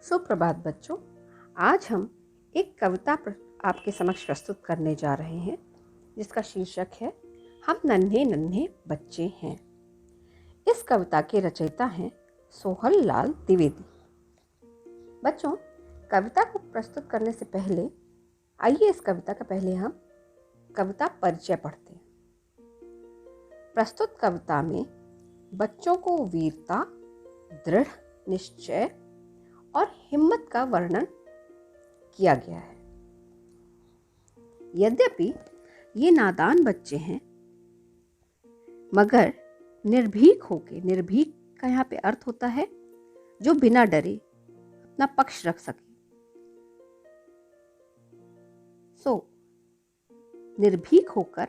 सुप्रभात बच्चों। आज हम एक कविता आपके समक्ष प्रस्तुत करने जा रहे हैं जिसका शीर्षक है हम नन्हे नन्हे बच्चे हैं। इस कविता के रचयिता हैं सोहन लाल द्विवेदी। बच्चों, कविता को प्रस्तुत करने से पहले आइए इस कविता का पहले हम कविता परिचय पढ़ते हैं। प्रस्तुत कविता में बच्चों को वीरता, दृढ़ निश्चय और हिम्मत का वर्णन किया गया है। यद्यपि ये नादान बच्चे हैं, मगर निर्भीक होके, निर्भीक का यहाँ पे अर्थ होता है जो बिना डरे अपना पक्ष रख सके। निर्भीक होकर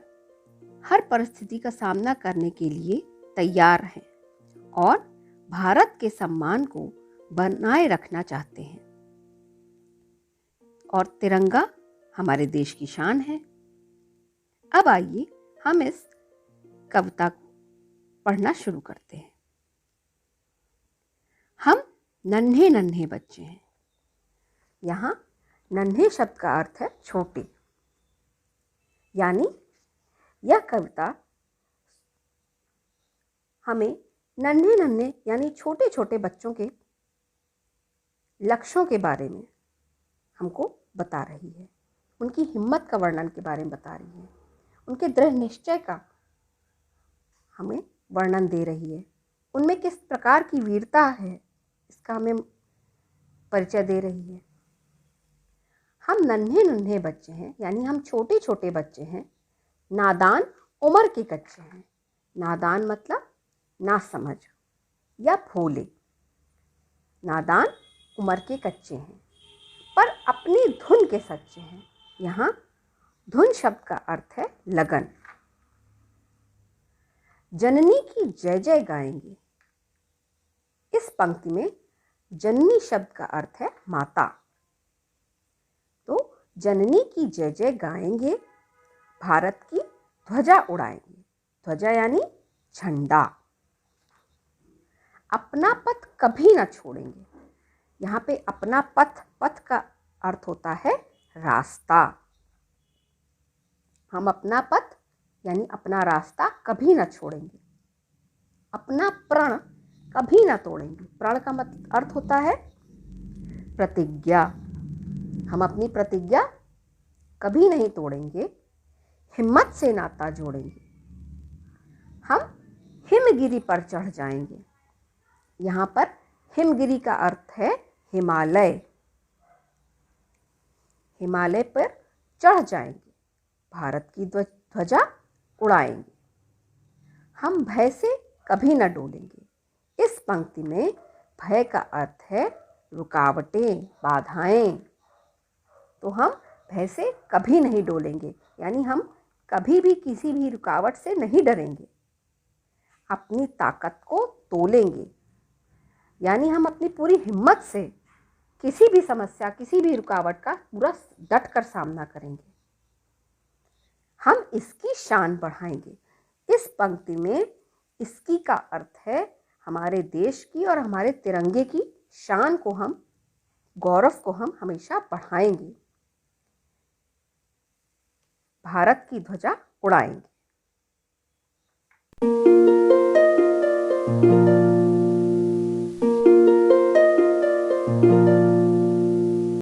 हर परिस्थिति का सामना करने के लिए तैयार हैं और भारत के सम्मान को बनाए रखना चाहते हैं। और तिरंगा हमारे देश की शान है। अब आइए हम इस कविता को पढ़ना शुरू करते हैं। हम नन्हे नन्हे बच्चे हैं। यहाँ नन्हे शब्द का अर्थ है छोटे, यानी यह कविता हमें नन्हे नन्हे यानी छोटे छोटे बच्चों के लक्ष्यों के बारे में हमको बता रही है। उनकी हिम्मत का वर्णन के बारे में बता रही है। उनके दृढ़ निश्चय का हमें वर्णन दे रही है। उनमें किस प्रकार की वीरता है इसका हमें परिचय दे रही है। हम नन्हे नन्हे बच्चे हैं, यानी हम छोटे छोटे बच्चे हैं। नादान उम्र के कच्चे हैं। नादान मतलब ना समझ या भोले। नादान उम्र के कच्चे हैं पर अपनी धुन के सच्चे हैं। यहाँ धुन शब्द का अर्थ है लगन। जननी की जय जय गाएंगे। इस पंक्ति में जननी शब्द का अर्थ है माता। तो जननी की जय जय गाएंगे, भारत की ध्वजा उड़ाएंगे। ध्वजा यानी झंडा। अपना पथ कभी ना छोड़ेंगे। यहाँ पे अपना पथ का अर्थ होता है रास्ता। हम अपना पथ यानी अपना रास्ता कभी ना छोड़ेंगे। अपना प्रण कभी ना तोड़ेंगे। प्रण का अर्थ होता है प्रतिज्ञा। हम अपनी प्रतिज्ञा कभी नहीं तोड़ेंगे। हिम्मत से नाता जोड़ेंगे। हम हिमगिरी पर चढ़ जाएंगे। यहाँ पर हिमगिरी का अर्थ है हिमालय। हिमालय पर चढ़ जाएंगे, भारत की ध्वजा उड़ाएंगे। हम भय से कभी न डोलेंगे। इस पंक्ति में भय का अर्थ है रुकावटें, बाधाएं। तो हम भय से कभी नहीं डोलेंगे, यानी हम कभी भी किसी भी रुकावट से नहीं डरेंगे। अपनी ताकत को तोलेंगे, यानी हम अपनी पूरी हिम्मत से किसी भी समस्या, किसी भी रुकावट का पूरा डट कर सामना करेंगे। हम इसकी शान बढ़ाएंगे। इस पंक्ति में इसकी का अर्थ है हमारे देश की और हमारे तिरंगे की शान को, हम गौरव को हम हमेशा बढ़ाएंगे। भारत की ध्वजा उड़ाएंगे।